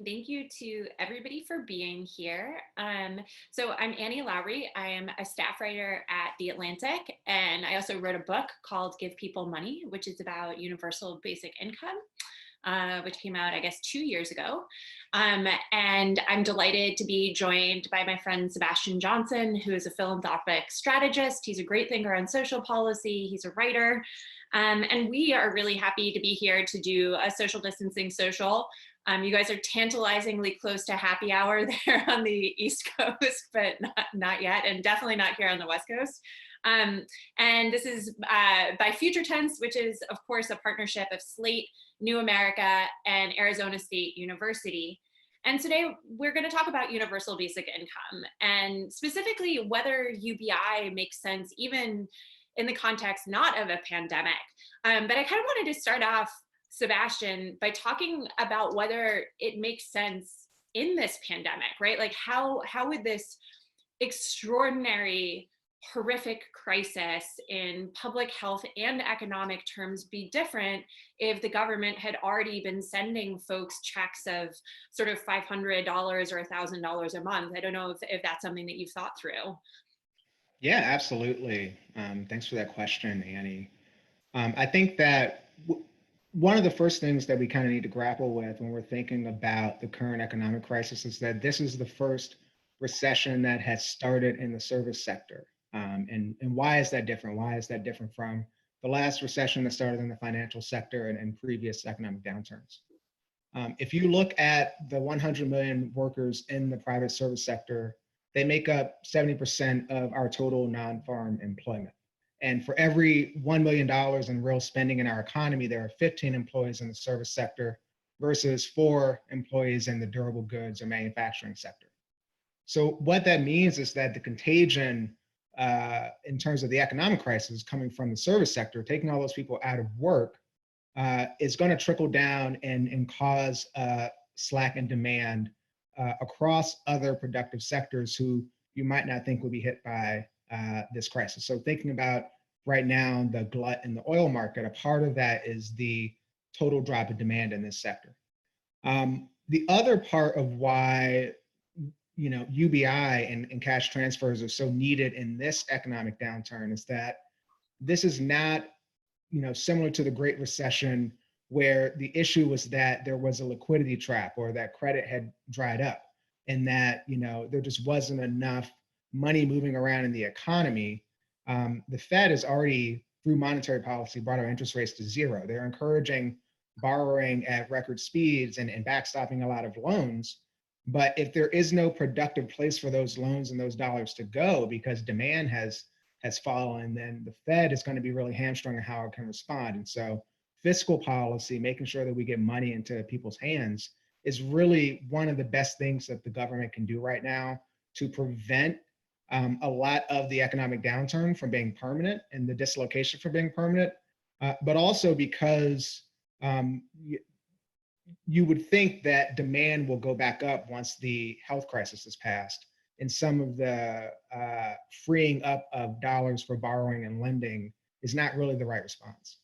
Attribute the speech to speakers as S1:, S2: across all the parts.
S1: Thank you to everybody for being here. So I'm Annie Lowrey. I am a staff writer at The Atlantic, and I also wrote a book called Give People Money, which is about universal basic income. Which came out, I guess, 2 years ago. And I'm delighted to be joined by my friend Sebastian Johnson, who is a philanthropic strategist. He's a great thinker on social policy. He's a writer. And we are really happy to be here to do a social distancing social. You guys are tantalizingly close to happy hour there on the East Coast, but not yet, and definitely not here on the West Coast. And this is by FutureTense, which is, of course, a partnership of Slate, New America, and Arizona State University. And today we're going to talk about universal basic income, and specifically whether UBI makes sense even in the context not of a pandemic. But I kind of wanted to start off, Sebastian, by talking about whether it makes sense in this pandemic, right? Like how would this extraordinary, horrific crisis in public health and economic terms be different if the government had already been sending folks checks of sort of $500 or $1,000 a month? I don't know if that's something that you've thought through.
S2: Yeah, absolutely. Thanks for that question, Annie. I think that one of the first things that we kind of need to grapple with when we're thinking about the current economic crisis is that this is the first recession that has started in the service sector. And why is that different? Why is that different from the last recession that started in the financial sector and previous economic downturns? If you look at the 100 million workers in the private service sector, they make up 70% of our total non-farm employment. And for every $1 million in real spending in our economy, there are 15 employees in the service sector versus 4 employees in the durable goods or manufacturing sector. So what that means is that the contagion in terms of the economic crisis coming from the service sector, taking all those people out of work, is going to trickle down and cause slack in demand across other productive sectors who you might not think would be hit by this crisis. So thinking about right now the glut in the oil market, a part of that is the total drop in demand in this sector. The other part of why UBI and cash transfers are so needed in this economic downturn is that this is not similar to the Great Recession, where the issue was that there was a liquidity trap or that credit had dried up and that there just wasn't enough money moving around in the economy. The Fed has already, through monetary policy, brought our interest rates to zero. They're encouraging borrowing at record speeds and backstopping a lot of loans. But if there is no productive place for those loans and those dollars to go because demand has fallen, then the Fed is going to be really hamstrung on how it can respond. And so fiscal policy, making sure that we get money into people's hands, is really one of the best things that the government can do right now to prevent a lot of the economic downturn from being permanent and the dislocation from being permanent, but also because you would think that demand will go back up once the health crisis is passed, and some of the freeing up of dollars for borrowing and lending is not really the right response.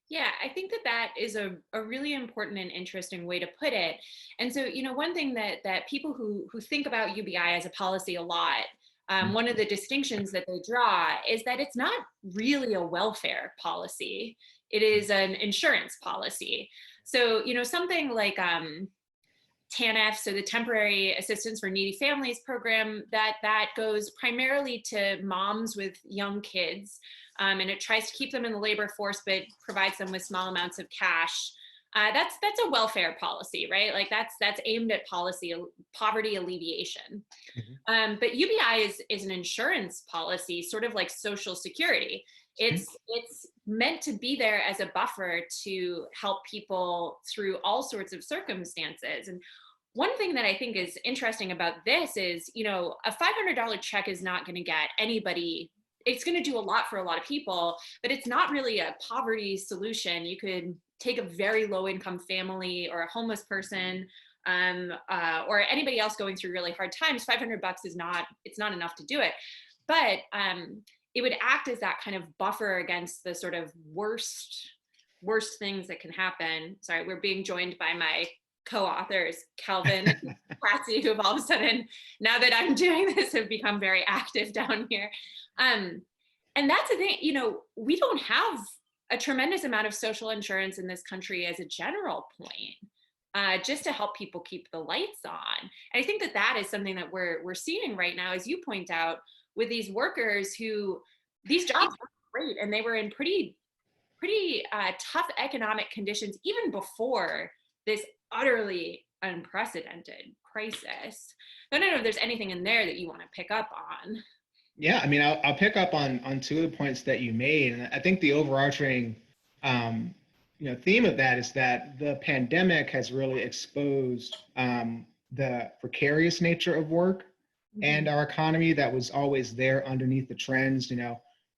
S1: Yeah, I think that is a really important and interesting way to put it. And so, one thing that people who think about UBI as a policy a lot, one of the distinctions that they draw is that it's not really a welfare policy. It is an insurance policy. So, something like TANF, so the Temporary Assistance for Needy Families program, that goes primarily to moms with young kids, and it tries to keep them in the labor force, but provides them with small amounts of cash. That's a welfare policy, right? Like that's aimed at poverty alleviation.
S2: Mm-hmm.
S1: But UBI is an insurance policy, sort of like Social Security. It's meant to be there as a buffer to help people through all sorts of circumstances. And one thing that I think is interesting about this is, a $500 check is not going to get anybody. It's going to do a lot for a lot of people, but it's not really a poverty solution. You could take a very low income family or a homeless person, or anybody else going through really hard times. $500 is not enough to do it. But it would act as that kind of buffer against the sort of worst things that can happen. Sorry, we're being joined by my co-authors, Kelvin, Patsy, who have all of a sudden, now that I'm doing this, have become very active down here. And that's the thing, we don't have a tremendous amount of social insurance in this country as a general point, just to help people keep the lights on. And I think that is something that we're seeing right now, as you point out, with these workers who, these jobs were great and they were in pretty tough economic conditions even before this utterly unprecedented crisis. I don't know if there's anything in there that you want to pick up on.
S2: Yeah, I mean, I'll pick up on two of the points that you made, and I think the overarching, theme of that is that the pandemic has really exposed the precarious nature of work and our economy that was always there underneath the trends.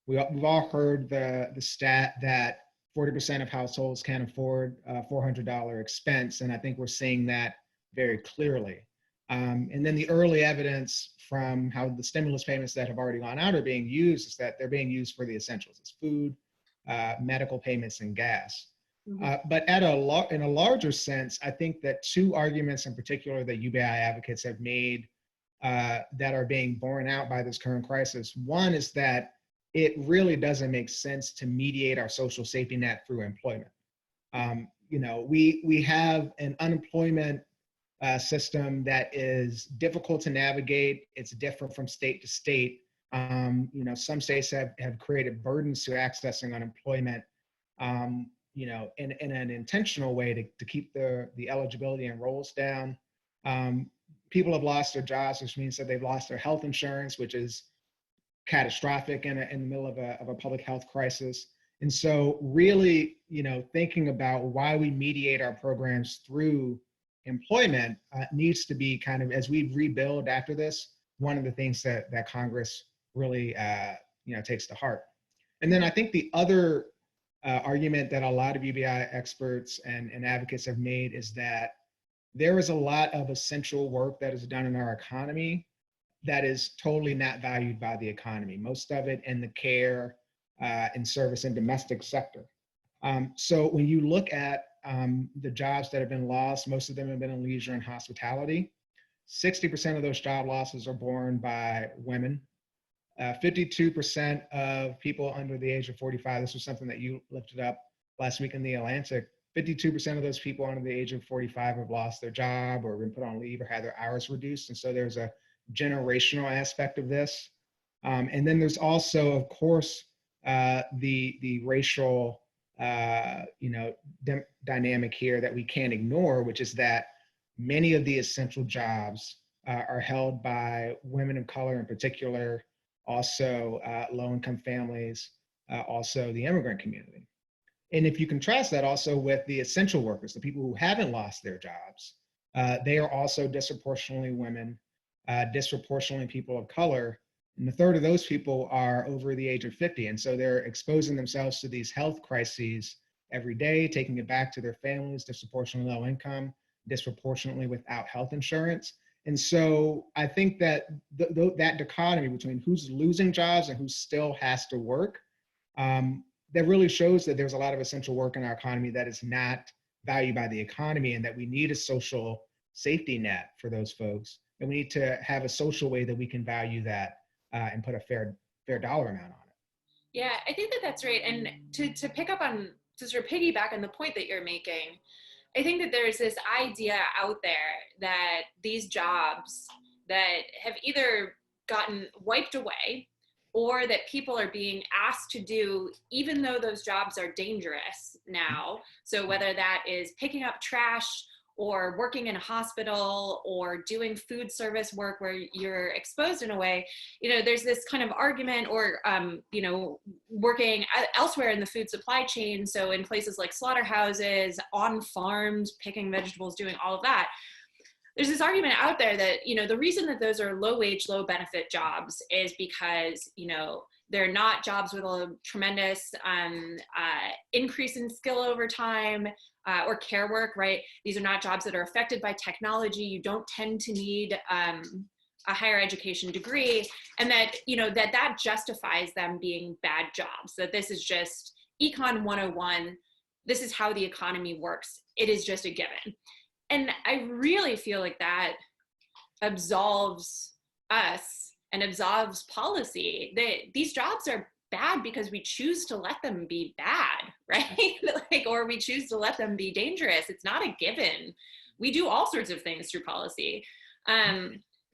S2: We've all heard the stat that 40% of households can't afford a $400 expense, and I think we're seeing that very clearly. And then the early evidence from how the stimulus payments that have already gone out are being used is that they're being used for the essentials. It's food, medical payments, and gas. But in a larger sense, I think that two arguments in particular that UBI advocates have made that are being borne out by this current crisis. One is that it really doesn't make sense to mediate our social safety net through employment. We have an unemployment system that is difficult to navigate. It's different from state to state. Some states have created burdens to accessing unemployment, in an intentional way to keep the eligibility and rolls down. People have lost their jobs, which means that they've lost their health insurance, which is catastrophic in the middle of a public health crisis. And so really, thinking about why we mediate our programs through employment needs to be kind of, as we rebuild after this, one of the things that Congress really takes to heart. And then I think the other argument that a lot of UBI experts and advocates have made is that there is a lot of essential work that is done in our economy that is totally not valued by the economy, most of it in the care and service and domestic sector. So when you look at the jobs that have been lost, most of them have been in leisure and hospitality. 60% of those job losses are borne by women. 52% of people under the age of 45, this was something that you lifted up last week in The Atlantic, 52% of those people under the age of 45 have lost their job or been put on leave or had their hours reduced. And so there's a generational aspect of this. And then there's also, of course, the racial dynamic here that we can't ignore, which is that many of the essential jobs are held by women of color in particular, also low-income families, also the immigrant community. And if you contrast that also with the essential workers, the people who haven't lost their jobs, they are also disproportionately women, disproportionately people of color, and a third of those people are over the age of 50. And so they're exposing themselves to these health crises every day, taking it back to their families, disproportionately low income, disproportionately without health insurance. And so I think that that dichotomy between who's losing jobs and who still has to work, that really shows that there's a lot of essential work in our economy that is not valued by the economy, and that we need a social safety net for those folks. And we need to have a social way that we can value that and put a fair dollar amount on it.
S1: Yeah, I think that's right. And to pick up on, to sort of piggyback on the point that you're making, I think that there's this idea out there that these jobs that have either gotten wiped away or that people are being asked to do, even though those jobs are dangerous now. So whether that is picking up trash or working in a hospital or doing food service work where you're exposed in a way, there's this kind of argument, or, working elsewhere in the food supply chain. So in places like slaughterhouses, on farms, picking vegetables, doing all of that. There's this argument out there that, the reason that those are low wage, low benefit jobs is because, they're not jobs with a tremendous increase in skill over time, or care work, right? These are not jobs that are affected by technology. You don't tend to need a higher education degree, and that, that justifies them being bad jobs, that this is just Econ 101. This is how the economy works. It is just a given. And I really feel like that absolves us and absolves policy. These jobs are bad because we choose to let them be bad, right? Like, or we choose to let them be dangerous. It's not a given. We do all sorts of things through policy.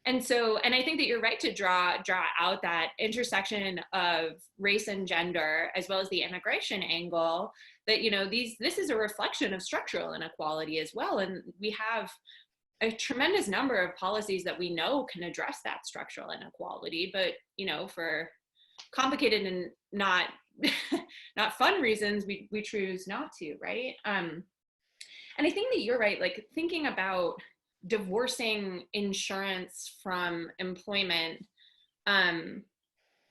S1: And so, and I think that you're right to draw out that intersection of race and gender, as well as the immigration angle, that, you know, this is a reflection of structural inequality as well. And we have a tremendous number of policies that we know can address that structural inequality, but, you know, for complicated and not not fun reasons, we choose not to, right? And I think that you're right, like thinking about divorcing insurance from employment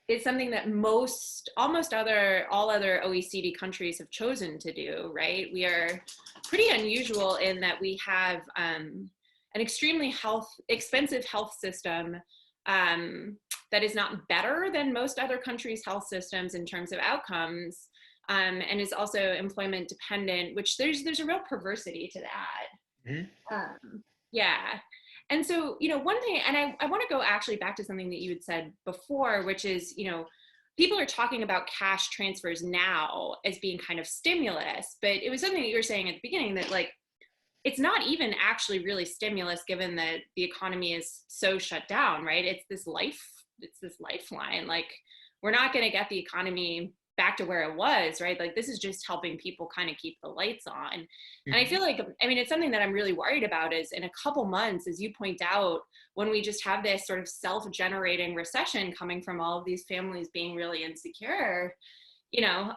S1: is something that all other OECD countries have chosen to do, right? We are pretty unusual in that we have an extremely expensive health system that is not better than most other countries' health systems in terms of outcomes, and is also employment dependent, which there's a real perversity to that. Mm-hmm. Yeah. And so, you know, one thing, and I want to go actually back to something that you had said before, which is, you know, people are talking about cash transfers now as being kind of stimulus, but it was something that you were saying at the beginning that, like, it's not even actually really stimulus given that the economy is so shut down, right? It's this lifeline. Like, we're not going to get the economy back to where it was, right? Like, this is just helping people kind of keep the lights on. Mm-hmm. And I feel like, I mean, it's something that I'm really worried about is in a couple months, as you point out, when we just have this sort of self-generating recession coming from all of these families being really insecure, you know,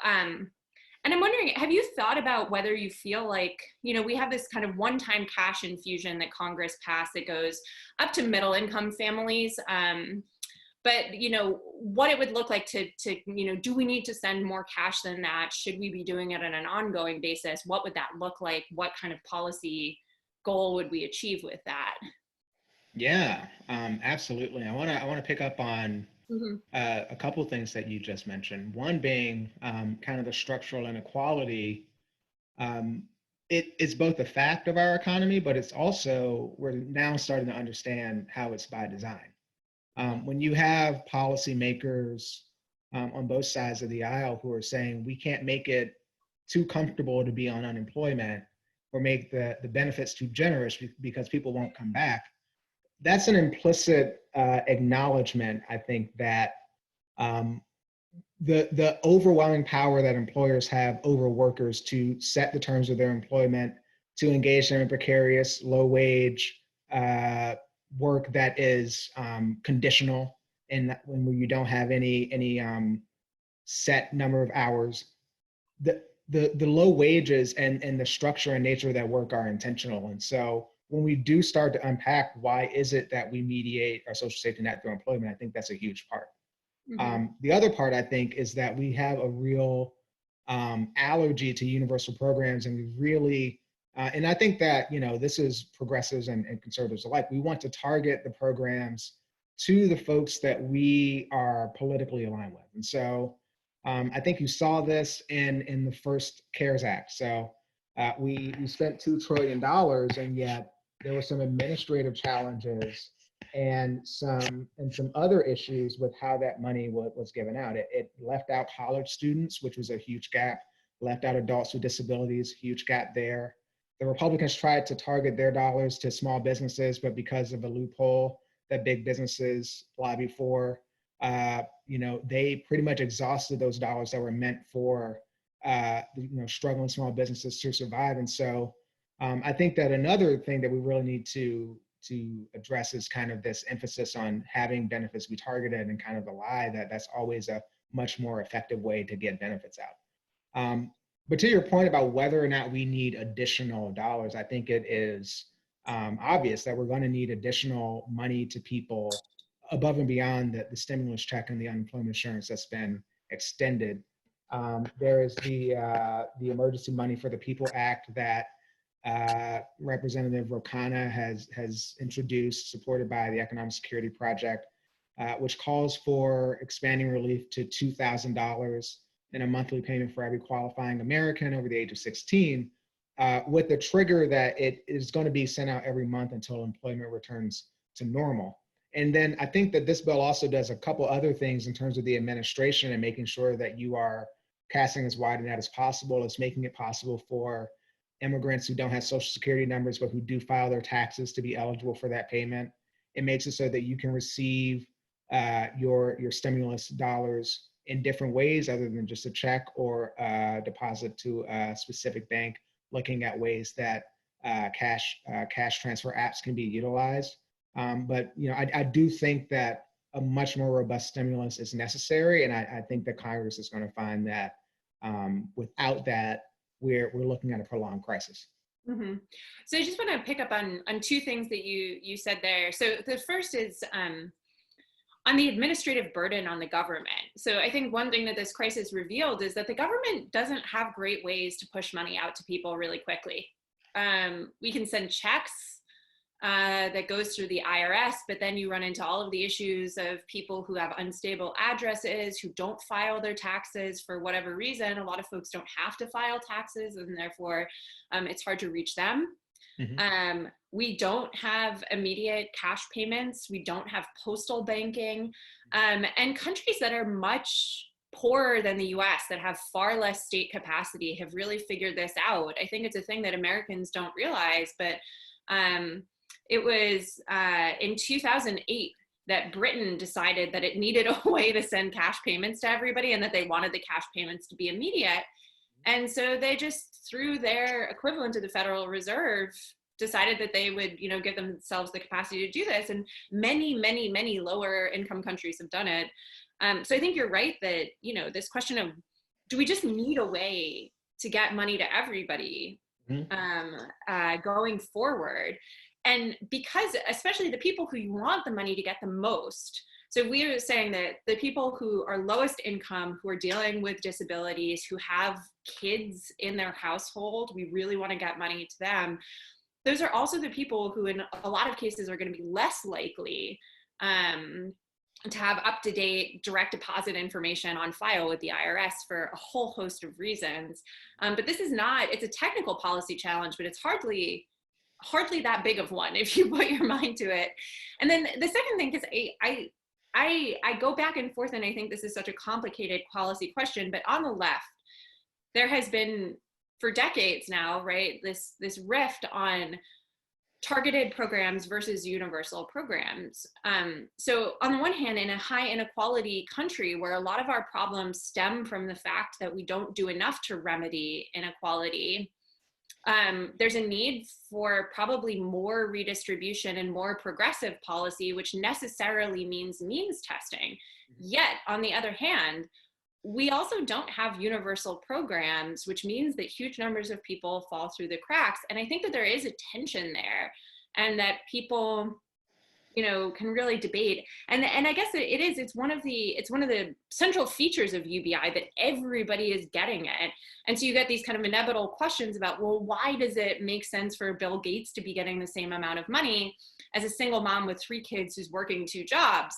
S1: and I'm wondering, have you thought about whether you feel like, you know, we have this kind of one-time cash infusion that Congress passed that goes up to middle income families, but, you know, what it would look like to, you know, do we need to send more cash than that? Should we be doing it on an ongoing basis? What would that look like? What kind of policy goal would we achieve with that?
S2: Yeah, absolutely. I want to pick up on a couple of things that you just mentioned. One being kind of the structural inequality. It's both a fact of our economy, but it's also, we're now starting to understand how it's by design. When you have policymakers on both sides of the aisle who are saying we can't make it too comfortable to be on unemployment or make the benefits too generous because people won't come back, that's an implicit acknowledgement, I think, that the overwhelming power that employers have over workers to set the terms of their employment, to engage them in precarious, low wage work that is conditional, and when you don't have any set number of hours, the low wages and the structure and nature of that work are intentional. And so when we do start to unpack why is it that we mediate our social safety net through employment, I think that's a huge part. Mm-hmm. The other part, I think, is that we have a real allergy to universal programs, and we really, and I think that, you know, this is progressives and conservatives alike. We want to target the programs to the folks that we are politically aligned with. And so I think you saw this in the first CARES Act. So we spent $2 trillion, and yet there were some administrative challenges and some other issues with how that money was given out. It left out college students, which was a huge gap, left out adults with disabilities, huge gap there. The Republicans tried to target their dollars to small businesses, but because of a loophole that big businesses lobby for, you know, they pretty much exhausted those dollars that were meant for you know, struggling small businesses to survive. And so I think that another thing that we really need to address is kind of this emphasis on having benefits be targeted, and kind of the lie that that's always a much more effective way to get benefits out. But to your point about whether or not we need additional dollars, I think it is obvious that we're going to need additional money to people above and beyond the stimulus check and the unemployment insurance that's been extended. There is the Emergency Money for the People Act that Representative Rokana has introduced, supported by the Economic Security Project, which calls for expanding relief to $2,000 in a monthly payment for every qualifying American over the age of 16. with the trigger that it is going to be sent out every month until employment returns to normal. And then I think that this bill also does a couple other things in terms of the administration and making sure that you are casting as wide a net as possible. It's making it possible for immigrants who don't have social security numbers, but who do file their taxes to be eligible for that payment. It makes it so that you can receive your stimulus dollars in different ways other than just a check or deposit to a specific bank, looking at ways that cash transfer apps can be utilized. But I do think that a much more robust stimulus is necessary, and I think that Congress is going to find that without that, we're looking at a prolonged crisis.
S1: Mm-hmm. So I just want to pick up on two things that you said there. So the first is on the administrative burden on the government. So I think one thing that this crisis revealed is that the government doesn't have great ways to push money out to people really quickly. We can send checks that goes through the IRS, but then you run into all of the issues of people who have unstable addresses, who don't file their taxes for whatever reason. A lot of folks don't have to file taxes, and therefore it's hard to reach them. Mm-hmm. We don't have immediate cash payments. We don't have postal banking. And countries that are much poorer than the US, that have far less state capacity, have really figured this out. I think it's a thing that Americans don't realize, but it was in 2008 that Britain decided that it needed a way to send cash payments to everybody, and that they wanted the cash payments to be immediate. And so they just, through their equivalent to the Federal Reserve, decided that they would, give themselves the capacity to do this. And many, many, many lower income countries have done it. So I think you're right that, this question of, do we just need a way to get money to everybody going forward? And because, especially the people who you want the money to get the most, so we are saying that the people who are lowest income, who are dealing with disabilities, who have kids in their household, we really want to get money to them. Those are also the people who in a lot of cases are going to be less likely to have up-to-date direct deposit information on file with the IRS for a whole host of reasons. But this is not, it's a technical policy challenge, but it's hardly that big of one if you put your mind to it. And then the second thing, because I go back and forth, and I think this is such a complicated policy question, but on the left, there has been for decades now, right, this rift on targeted programs versus universal programs. So on the one hand, in a high inequality country where a lot of our problems stem from the fact that we don't do enough to remedy inequality, there's a need for probably more redistribution and more progressive policy, which necessarily means testing. Yet, on the other hand, we also don't have universal programs, which means that huge numbers of people fall through the cracks. And I think that there is a tension there, and that people, can really debate. And I guess it's one of the central features of UBI that everybody is getting it. And so you get these kind of inevitable questions about, well, why does it make sense for Bill Gates to be getting the same amount of money as a single mom with 3 kids who's working 2 jobs?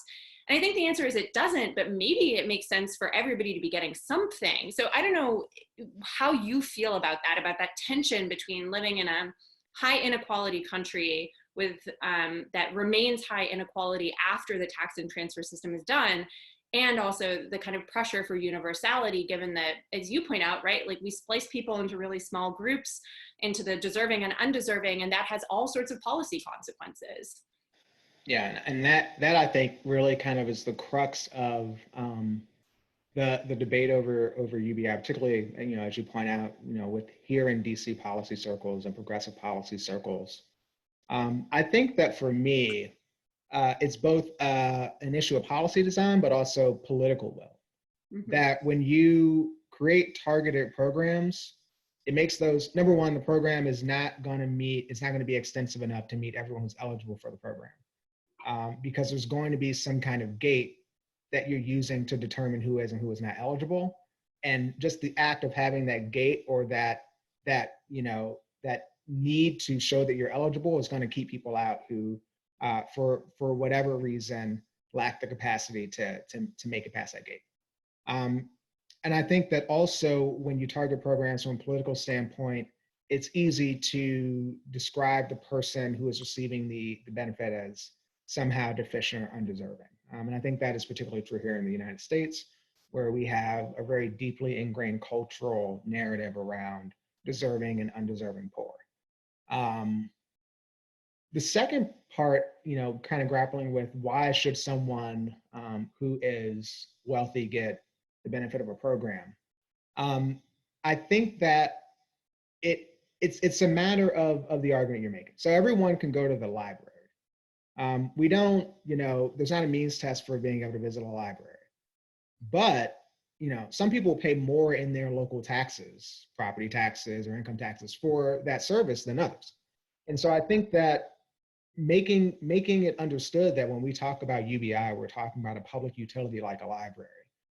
S1: And I think the answer is it doesn't, but maybe it makes sense for everybody to be getting something. So I don't know how you feel about that tension between living in a high inequality country with that remains high inequality after the tax and transfer system is done, and also the kind of pressure for universality, given that, as you point out, right, like we splice people into really small groups, into the deserving and undeserving, and that has all sorts of policy consequences.
S2: Yeah, and that I think really kind of is the crux of the debate over UBI, particularly, as you point out, with here in DC policy circles and progressive policy circles. I think that for me, it's both an issue of policy design, but also political will. Mm-hmm. That when you create targeted programs, it makes those, number one, the program is not going to be extensive enough to meet everyone who's eligible for the program. Because there's going to be some kind of gate that you're using to determine who is and who is not eligible. And just the act of having that gate or that need to show that you're eligible is going to keep people out who, for whatever reason, lack the capacity to make it past that gate. And I think that also when you target programs from a political standpoint, it's easy to describe the person who is receiving the benefit as somehow deficient or undeserving. And I think that is particularly true here in the United States, where we have a very deeply ingrained cultural narrative around deserving and undeserving poor. Um, the second part, kind of grappling with why should someone who is wealthy get the benefit of a program? I think that it's a matter of the argument you're making. So everyone can go to the library. We don't, there's not a means test for being able to visit a library. But, some people pay more in their local taxes, property taxes or income taxes for that service than others. And so I think that making it understood that when we talk about UBI, we're talking about a public utility like a library.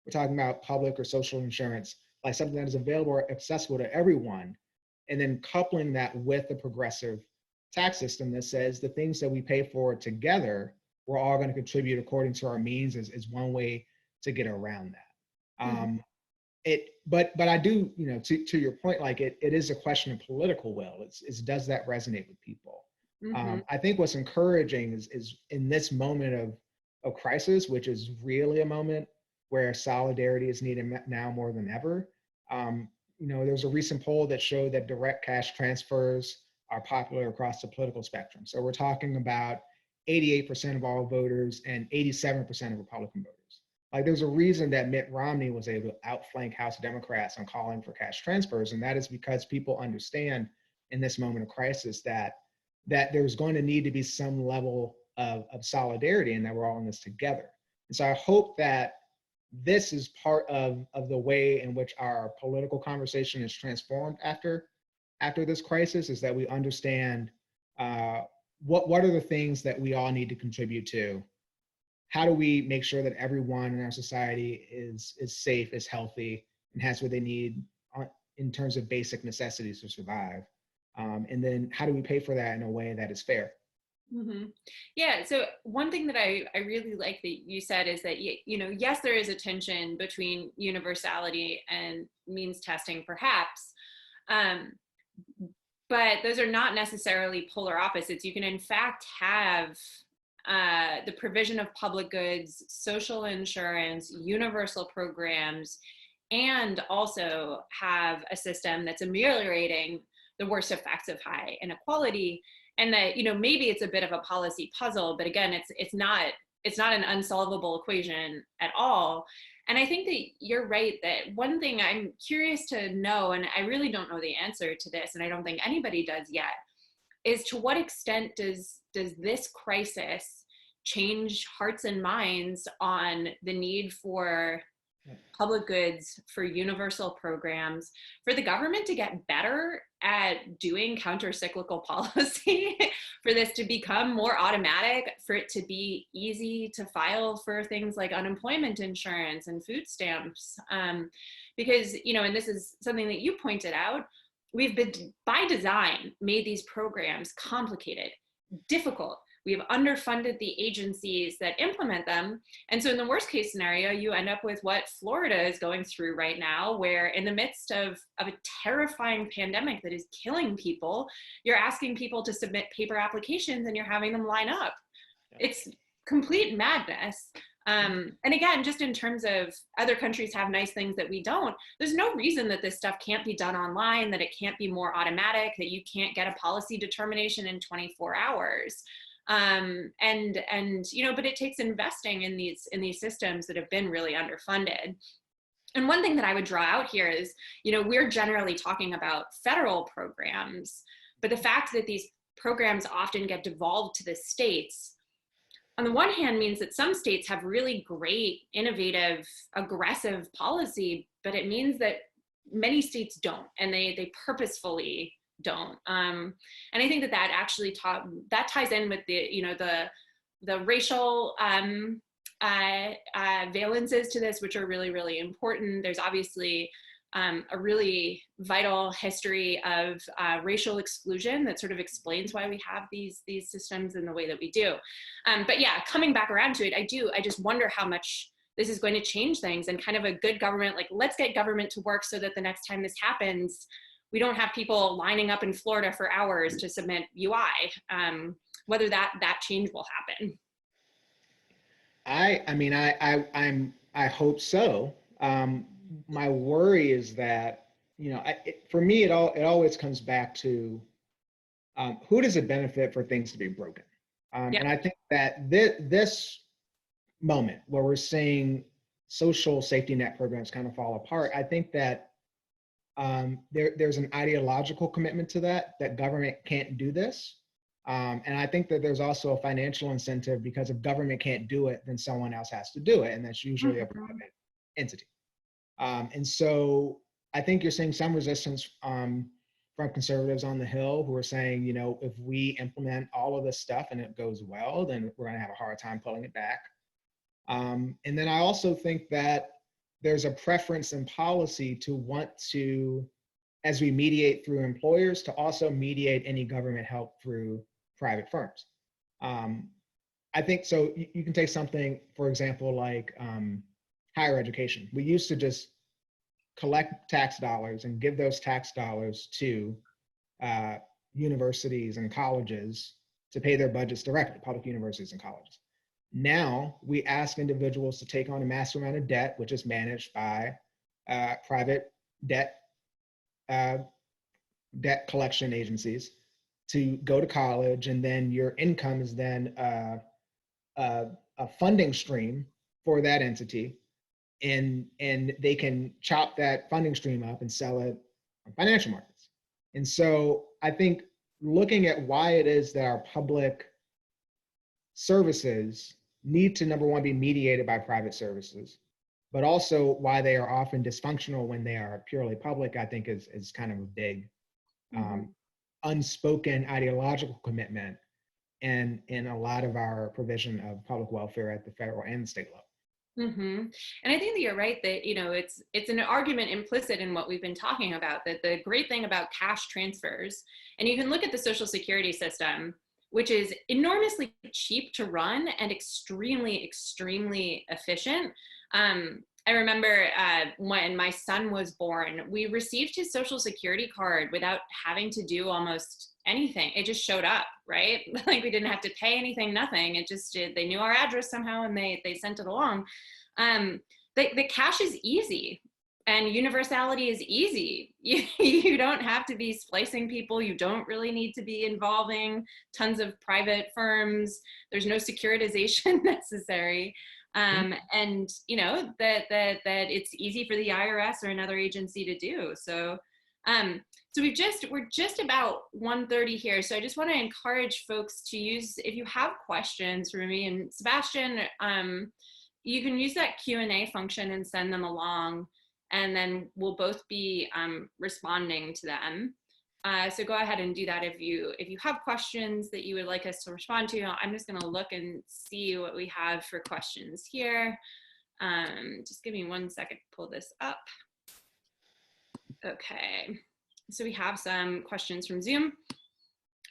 S2: We're talking about public or social insurance, like something that is available or accessible to everyone. And then coupling that with a progressive tax system that says the things that we pay for together, we're all going to contribute according to our means is one way to get around that.
S1: Mm-hmm.
S2: But I do, to your point, like it is a question of political will. It's does that resonate with people?
S1: Mm-hmm.
S2: I think what's encouraging is in this moment of crisis, which is really a moment where solidarity is needed now more than ever. There's a recent poll that showed that direct cash transfers are popular across the political spectrum. So we're talking about 88% of all voters and 87% of Republican voters. Like there's a reason that Mitt Romney was able to outflank House Democrats on calling for cash transfers, and that is because people understand in this moment of crisis that there's going to need to be some level of solidarity and that we're all in this together. And so I hope that this is part of the way in which our political conversation is transformed after this crisis, is that we understand what are the things that we all need to contribute to. How do we make sure that everyone in our society is safe, is healthy, and has what they need in terms of basic necessities to survive? And then how do we pay for that in a way that is fair?
S1: Mm-hmm. Yeah. So one thing that I really like that you said is that, yes, there is a tension between universality and means testing, perhaps. But those are not necessarily polar opposites. You can, in fact, have the provision of public goods, social insurance, universal programs, and also have a system that's ameliorating the worst effects of high inequality. And that, maybe it's a bit of a policy puzzle, but again, it's not an unsolvable equation at all. And I think that you're right that one thing I'm curious to know, and I really don't know the answer to this, and I don't think anybody does yet, is to what extent does this crisis change hearts and minds on the need for public goods, for universal programs, for the government to get better at doing counter-cyclical policy, for this to become more automatic, for it to be easy to file for things like unemployment insurance and food stamps. Because, and this is something that you pointed out, we've been, by design, made these programs complicated, difficult. We have underfunded the agencies that implement them. And so in the worst case scenario, you end up with what Florida is going through right now, where in the midst of a terrifying pandemic that is killing people, you're asking people to submit paper applications and you're having them line up. It's complete madness. And again, just in terms of other countries have nice things that we don't, there's no reason that this stuff can't be done online, that it can't be more automatic, that you can't get a policy determination in 24 hours. But it takes investing in these systems that have been really underfunded. And one thing that I would draw out here is, we're generally talking about federal programs, but the fact that these programs often get devolved to the states, on the one hand, means that some states have really great, innovative, aggressive policy, but it means that many states don't, and they purposefully don't. And I think that actually that ties in with the racial valences to this, which are really, really important. There's obviously a really vital history of racial exclusion that sort of explains why we have these systems in the way that we do. But yeah, coming back around to it, I just wonder how much this is going to change things, and kind of a good government, like, let's get government to work so that the next time this happens, we don't have people lining up in Florida for hours to submit UI, whether that change will happen.
S2: I hope so. My worry is that, for me, it always comes back to who does it benefit for things to be broken?
S1: Yep.
S2: And I think that this moment where we're seeing social safety net programs kind of fall apart, I think that there's an ideological commitment to that government can't do this. And I think that there's also a financial incentive, because if government can't do it, then someone else has to do it. And that's usually a private entity. And so I think you're seeing some resistance from conservatives on the Hill who are saying, if we implement all of this stuff and it goes well, then we're going to have a hard time pulling it back. And then I also think that there's a preference in policy to want to, as we mediate through employers, to also mediate any government help through private firms. I think so. You can take something, for example, like higher education. We used to just collect tax dollars and give those tax dollars to universities and colleges to pay their budgets directly, public universities and colleges. Now we ask individuals to take on a massive amount of debt, which is managed by private debt collection agencies, to go to college, and then your income is then a funding stream for that entity, and they can chop that funding stream up and sell it on financial markets. And so I think looking at why it is that our public services need to, number one, be mediated by private services, but also why they are often dysfunctional when they are purely public, I think is kind of a big unspoken ideological commitment in a lot of our provision of public welfare at the federal and state level.
S1: And I think that you're right that, it's an argument implicit in what we've been talking about, that the great thing about cash transfers, and you can look at the Social Security system, which is enormously cheap to run and extremely, extremely efficient. I remember when my son was born, we received his Social Security card without having to do almost anything. It just showed up, right? Like we didn't have to pay anything, nothing. It just did. They knew our address somehow and they sent it along. The cash is easy. And universality is easy. You don't have to be splicing people. You don't really need to be involving tons of private firms. There's no securitization necessary. And that it's easy for the IRS or another agency to do. So we're just about 1:30 here. So I just want to encourage folks to use, if you have questions for me and Sebastian, you can use that Q&A function and send them along. And then we'll both be responding to them. So go ahead and do that if you have questions that you would like us to respond to. I'm just gonna look and see what we have for questions here. Just give me 1 second to pull this up. Okay, so we have some questions from Zoom.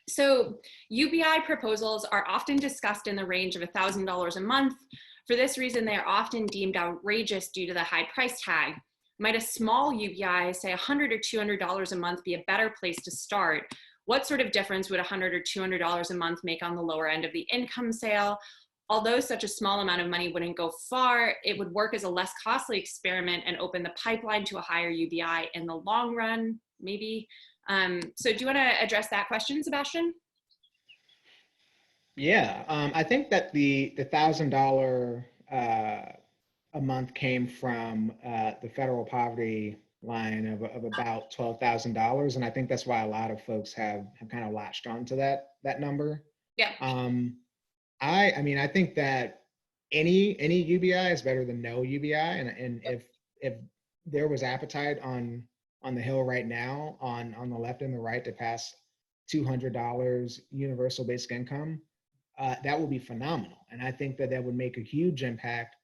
S1: So UBI proposals are often discussed in the range of $1,000 a month. For this reason, they are often deemed outrageous due to the high price tag. Might a small UBI, say $100 or $200 a month, be a better place to start? What sort of difference would $100 or $200 a month make on the lower end of the income scale? Although such a small amount of money wouldn't go far, it would work as a less costly experiment and open the pipeline to a higher UBI in the long run, maybe. So do you want to address that question, Sebastian?
S2: Yeah, I think that the $1,000 a month came from the federal poverty line of about $12,000, and I think that's why a lot of folks have kind of latched onto that number.
S1: Yeah.
S2: I think that any UBI is better than no UBI, and if there was appetite on the Hill right now, on the left and the right, to pass $200 universal basic income, that would be phenomenal, and I think that would make a huge impact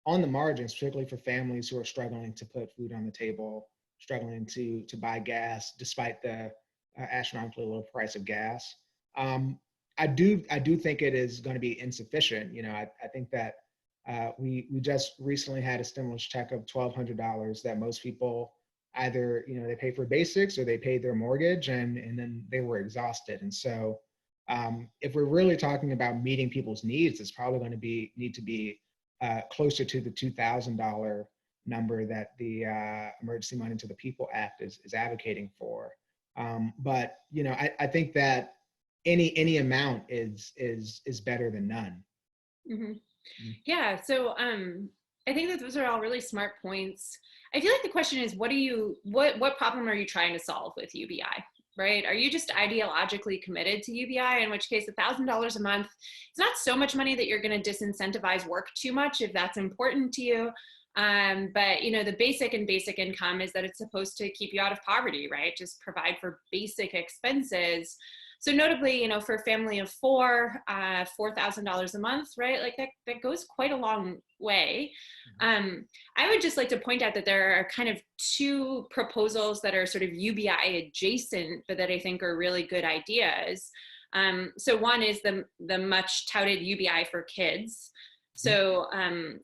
S2: on the margins, particularly for families who are struggling to put food on the table, struggling to buy gas despite the astronomically low price of gas. I do think it is going to be insufficient. I think that we just recently had a stimulus check of $1,200 that most people either, they pay for basics or they paid their mortgage, and then they were exhausted. And so if we're really talking about meeting people's needs, it's probably going to need to be closer to the $2,000 number that the Emergency Money to the People Act is advocating for. But I think that any amount is better than none.
S1: Mm-hmm. Yeah. So I think that those are all really smart points. I feel like the question is, what problem are you trying to solve with UBI? Right? Are you just ideologically committed to UBI? In which case, $1,000 a month, it's not so much money that you're going to disincentivize work too much if that's important to you. But the basic income is that it's supposed to keep you out of poverty, right? Just provide for basic expenses. So notably, for a family of four, $4,000 a month, right? Like that goes quite a long way. I would just like to point out that there are kind of two proposals that are sort of UBI adjacent, but that I think are really good ideas. So one is the much touted UBI for kids. So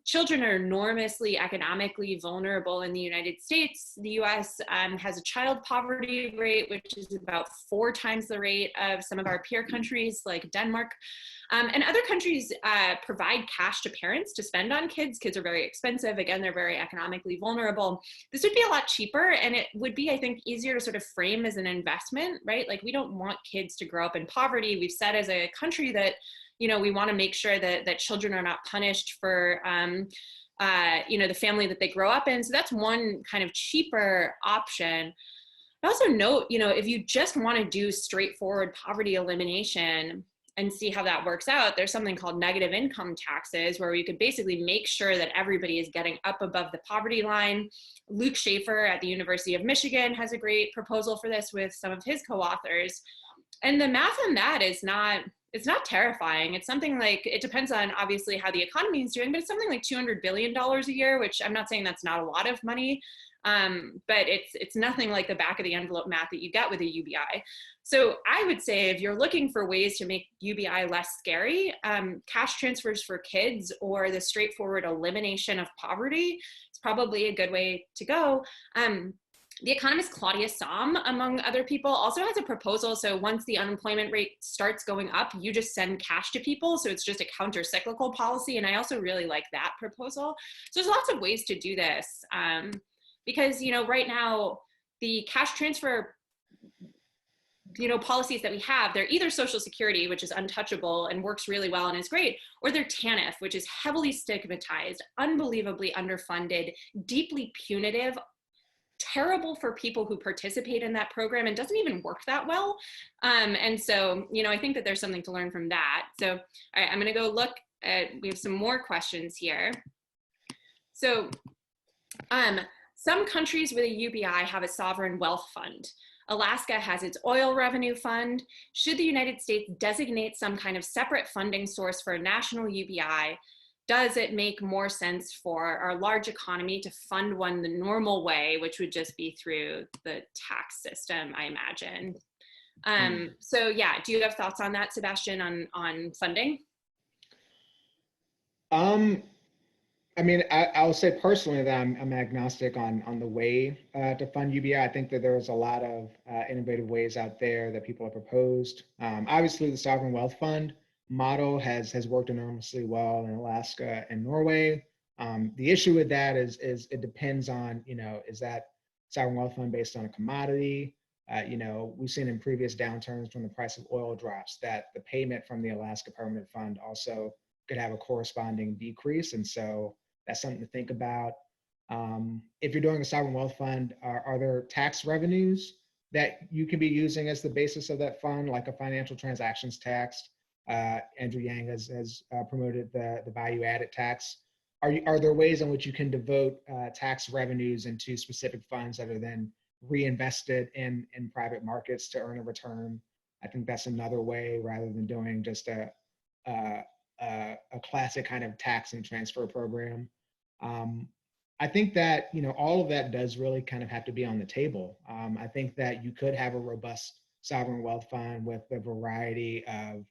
S1: children are enormously economically vulnerable in the United States. The US has a child poverty rate, which is about 4 times the rate of some of our peer countries like Denmark. And other countries provide cash to parents to spend on kids. Kids are very expensive. Again, they're very economically vulnerable. This would be a lot cheaper, and it would be, I think, easier to sort of frame as an investment, right? Like, we don't want kids to grow up in poverty. We've said as a country that we want to make sure that children are not punished for, the family that they grow up in. So that's one kind of cheaper option. I also note, if you just want to do straightforward poverty elimination and see how that works out, there's something called negative income taxes, where you could basically make sure that everybody is getting up above the poverty line. Luke Schaefer at the University of Michigan has a great proposal for this with some of his co-authors. And the math on that is it's not terrifying. It's something like, it depends on obviously how the economy is doing, but it's something like $200 billion a year, which I'm not saying that's not a lot of money, but it's nothing like the back of the envelope math that you get with a UBI. So I would say, if you're looking for ways to make UBI less scary, cash transfers for kids or the straightforward elimination of poverty is probably a good way to go. The economist Claudia Sahm, among other people, also has a proposal. So once the unemployment rate starts going up, you just send cash to people. So it's just a counter-cyclical policy. And I also really like that proposal. So there's lots of ways to do this. Because, right now, the cash transfer policies that we have, they're either Social Security, which is untouchable and works really well and is great, or they're TANF, which is heavily stigmatized, unbelievably underfunded, deeply punitive, terrible for people who participate in that program, and doesn't even work that well. And so, I think that there's something to learn from that. So, all right, I'm going to go look at, we have some more questions here. So, some countries with a UBI have a sovereign wealth fund. Alaska has its oil revenue fund. Should the United States designate some kind of separate funding source for a national UBI? Does it make more sense for our large economy to fund one the normal way, which would just be through the tax system, I imagine? So yeah, do you have thoughts on that, Sebastian, on funding?
S2: I mean, I'll say personally that I'm agnostic on the way to fund UBI. I think that there's a lot of innovative ways out there that people have proposed. Obviously, the Sovereign Wealth Fund model has worked enormously well in Alaska and Norway. The issue with that is it depends on, is that sovereign wealth fund based on a commodity? We've seen in previous downturns when the price of oil drops that the payment from the Alaska Permanent Fund also could have a corresponding decrease. And so that's something to think about. If you're doing a sovereign wealth fund, are there tax revenues that you can be using as the basis of that fund, like a financial transactions tax? Andrew Yang has promoted the value added tax. Are there ways in which you can devote tax revenues into specific funds that are then reinvested in private markets to earn a return? I think that's another way, rather than doing just a classic kind of tax and transfer program. I think that all of that does really kind of have to be on the table. I think that you could have a robust sovereign wealth fund with a variety of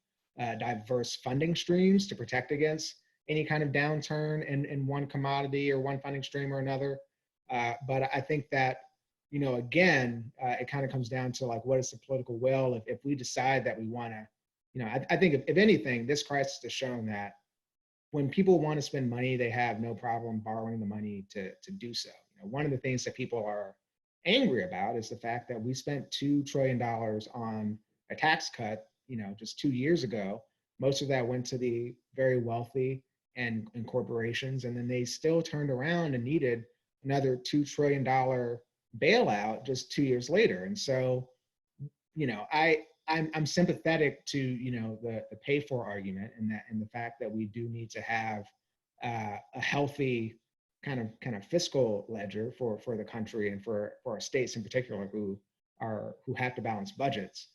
S2: diverse funding streams to protect against any kind of downturn in one commodity or one funding stream or another. But I think that again, it kind of comes down to like, what is the political will? If we decide that we want to, I think if anything, this crisis has shown that when people want to spend money, they have no problem borrowing the money to do so. One of the things that people are angry about is the fact that we spent $2 trillion on a tax cut, just 2 years ago. Most of that went to the very wealthy and corporations, and then they still turned around and needed another $2 trillion bailout just 2 years later. And so, I'm sympathetic to the pay for argument, and the fact that we do need to have a healthy kind of fiscal ledger for the country and for our states in particular who have to balance budgets.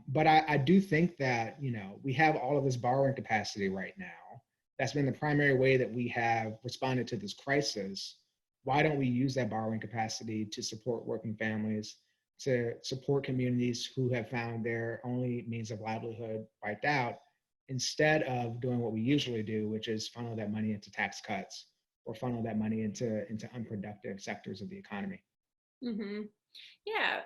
S2: But I do think that we have all of this borrowing capacity right now. That's been the primary way that we have responded to this crisis. Why don't we use that borrowing capacity to support working families, to support communities who have found their only means of livelihood wiped out, instead of doing what we usually do, which is funnel that money into tax cuts or funnel that money into unproductive sectors of the economy?
S1: Mm-hmm. Yeah.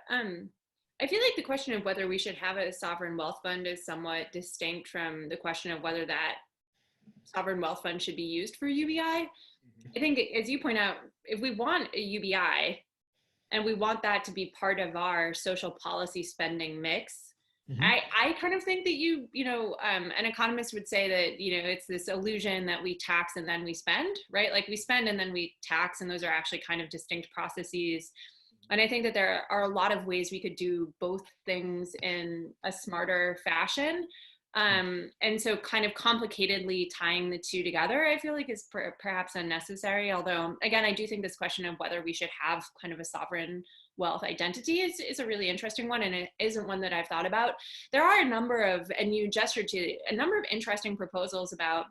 S1: I feel like the question of whether we should have a sovereign wealth fund is somewhat distinct from the question of whether that sovereign wealth fund should be used for UBI. I think, as you point out, if we want a UBI and we want that to be part of our social policy spending mix, I kind of think that an economist would say that, it's this illusion that we tax and then we spend, right? Like we spend and then we tax, and those are actually kind of distinct processes. And I think that there are a lot of ways we could do both things in a smarter fashion. And so kind of complicatedly tying the two together, I feel like is perhaps unnecessary. Although, again, I do think this question of whether we should have kind of a sovereign wealth identity is a really interesting one, and it isn't one that I've thought about. There are a number of, and you gestured to a number of interesting proposals about,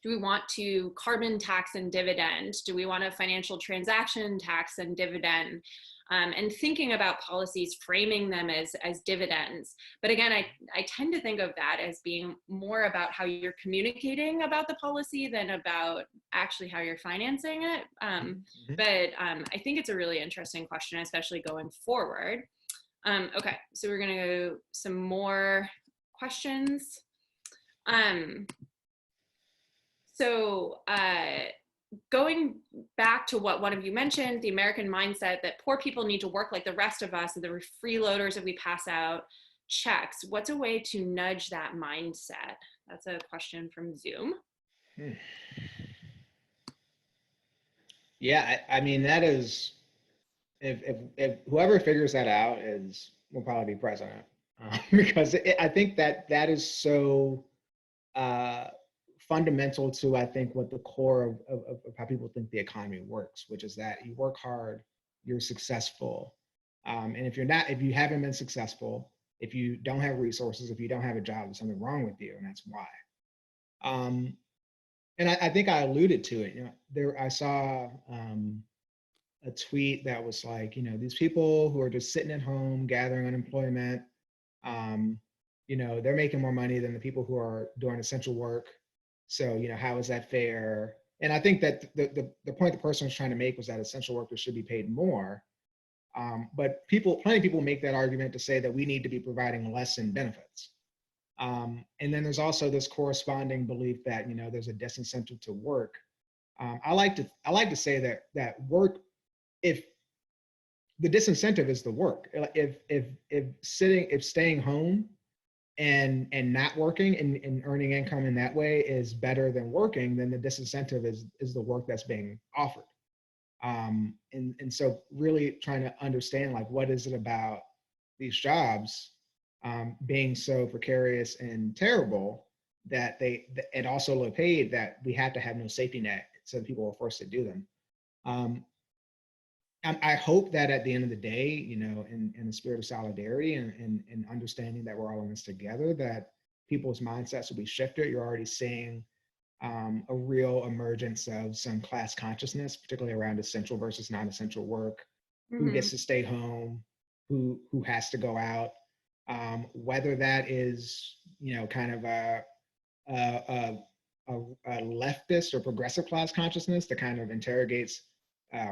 S1: do we want to carbon tax and dividend? Do we want a financial transaction tax and dividend? And thinking about policies, framing them as dividends. But again, I tend to think of that as being more about how you're communicating about the policy than about actually how you're financing it. But I think it's a really interesting question, especially going forward. Okay, so we're gonna go some more questions. So going back to what one of you mentioned, the American mindset that poor people need to work like the rest of us, and the freeloaders that we pass out checks. What's a way to nudge that mindset? That's a question from Zoom.
S2: Yeah, I mean, that is, if whoever figures that out will probably be president, because I think that is so fundamental to, I think, what the core of how people think the economy works, which is that you work hard, you're successful. And if you haven't been successful, if you don't have resources, if you don't have a job, there's something wrong with you, and that's why. And I think I alluded to it. I saw a tweet that was like, these people who are just sitting at home gathering unemployment, they're making more money than the people who are doing essential work. So, how is that fair? And I think that the point the person was trying to make was that essential workers should be paid more. But plenty of people make that argument to say that we need to be providing less in benefits. And then there's also this corresponding belief that, there's a disincentive to work. I like to say that work, if the disincentive is the work, if staying home and not working and earning income in that way is better than working, then the disincentive is the work that's being offered. And so really trying to understand, like, what is it about these jobs being so precarious and terrible that and also low paid, that we have to have no safety net, so people are forced to do them. I hope that at the end of the day, in the spirit of solidarity and understanding that we're all in this together, that people's mindsets will be shifted. You're already seeing a real emergence of some class consciousness, particularly around essential versus non-essential work. Who gets to stay home, who has to go out, whether that is, kind of a leftist or progressive class consciousness that kind of interrogates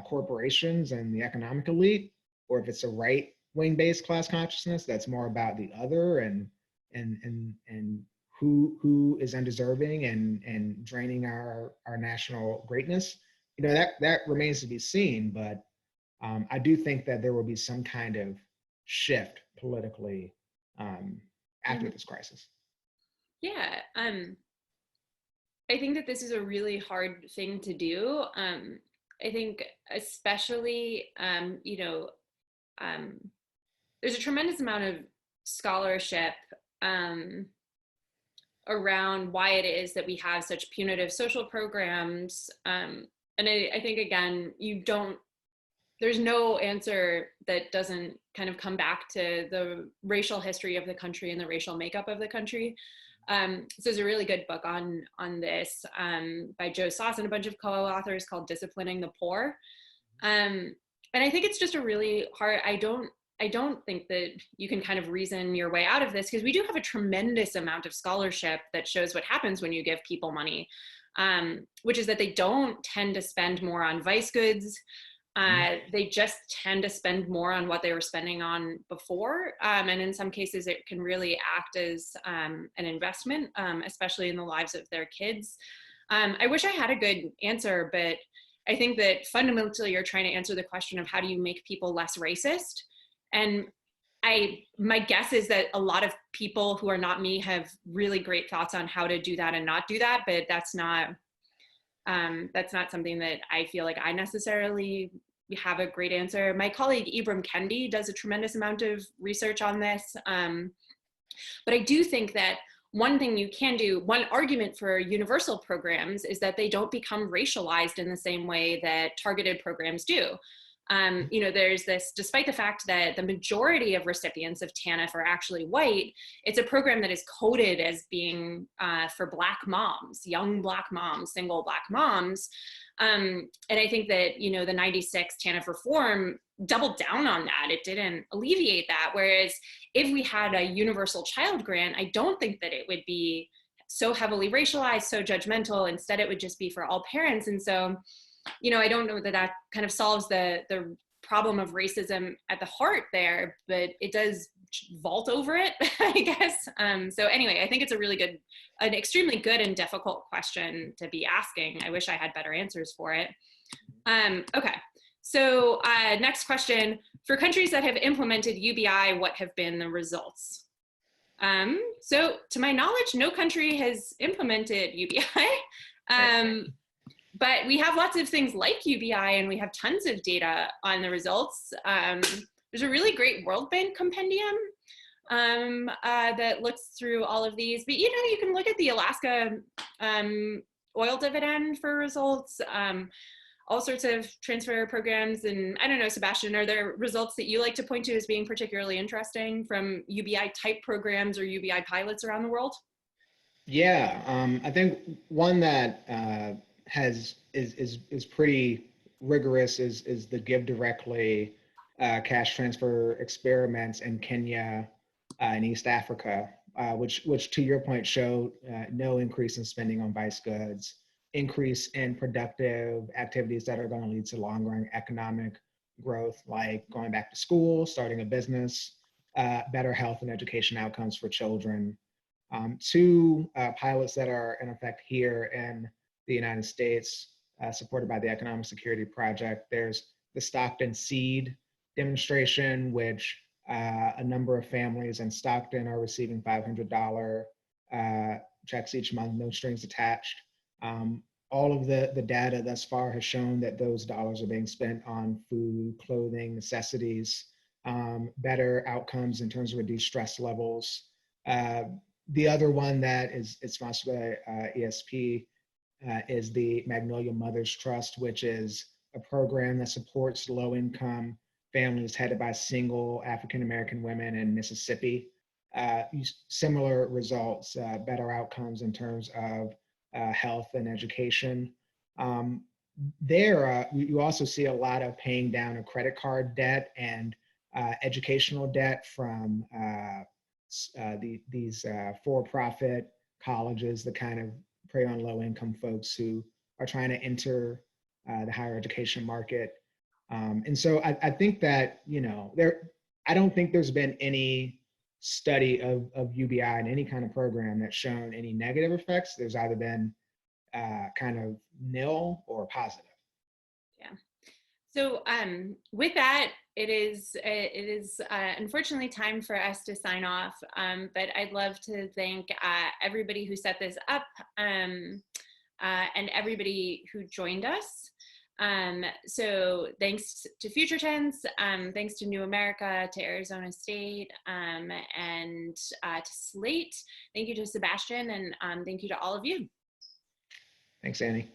S2: corporations and the economic elite, or if it's a right-wing based class consciousness that's more about the other and who is undeserving and draining our national greatness. That remains to be seen, but I do think that there will be some kind of shift politically after this crisis.
S1: Yeah, I think that this is a really hard thing to do. I think especially, there's a tremendous amount of scholarship around why it is that we have such punitive social programs. And I think, again, there's no answer that doesn't kind of come back to the racial history of the country and the racial makeup of the country. So there's a really good book on this by Joe Sauce and a bunch of co-authors called Disciplining the Poor. And I think it's just a really hard, I don't think that you can kind of reason your way out of this, because we do have a tremendous amount of scholarship that shows what happens when you give people money, which is that they don't tend to spend more on vice goods. They just tend to spend more on what they were spending on before. And in some cases, it can really act as an investment, especially in the lives of their kids. I wish I had a good answer, but I think that fundamentally you're trying to answer the question of how do you make people less racist? And my guess is that a lot of people who are not me have really great thoughts on how to do that and not do that, but that's not something that I feel like I necessarily have a great answer. My colleague Ibram Kendi does a tremendous amount of research on this. But I do think that one thing you can do, one argument for universal programs is that they don't become racialized in the same way that targeted programs do. There's this, despite the fact that the majority of recipients of TANF are actually white, it's a program that is coded as being for Black moms, young Black moms, single Black moms. And I think that, the 96 TANF reform doubled down on that. It didn't alleviate that. Whereas if we had a universal child grant, I don't think that it would be so heavily racialized, so judgmental. Instead, it would just be for all parents. And so, I don't know that that kind of solves the problem of racism at the heart there, but it does vault over it, I guess. So anyway, I think it's an extremely good and difficult question to be asking. I wish I had better answers for it. Okay, so next question. For countries that have implemented UBI, what have been the results? So to my knowledge, no country has implemented UBI. But we have lots of things like UBI, and we have tons of data on the results. There's a really great World Bank compendium that looks through all of these. But you can look at the Alaska oil dividend for results, all sorts of transfer programs. And I don't know, Sebastian, are there results that you like to point to as being particularly interesting from UBI type programs or UBI pilots around the world?
S2: Yeah, I think one that is pretty rigorous is the Give Directly cash transfer experiments in Kenya and East Africa, which to your point show no increase in spending on vice goods, increase in productive activities that are going to lead to long-run economic growth, like going back to school, starting a business, better health and education outcomes for children. Two pilots that are in effect here in the United States, supported by the Economic Security Project. There's the Stockton Seed demonstration, which a number of families in Stockton are receiving $500 checks each month, no strings attached. All of the data thus far has shown that those dollars are being spent on food, clothing, necessities, better outcomes in terms of reduced stress levels. The other one that is sponsored by ESP is the Magnolia Mothers Trust, which is a program that supports low-income families headed by single African-American women in Mississippi. Similar results, better outcomes in terms of health and education. You also see a lot of paying down of credit card debt and educational debt from these for-profit colleges that kind of prey on low-income folks who are trying to enter the higher education market. And so I think that, I don't think there's been any study of UBI in any kind of program that's shown any negative effects. There's either been kind of nil or positive.
S1: Yeah. So with that, it is unfortunately time for us to sign off. But I'd love to thank everybody who set this up and everybody who joined us. So thanks to FutureTense, thanks to New America, to Arizona State, and to Slate. Thank you to Sebastian, and thank you to all of you.
S2: Thanks, Annie.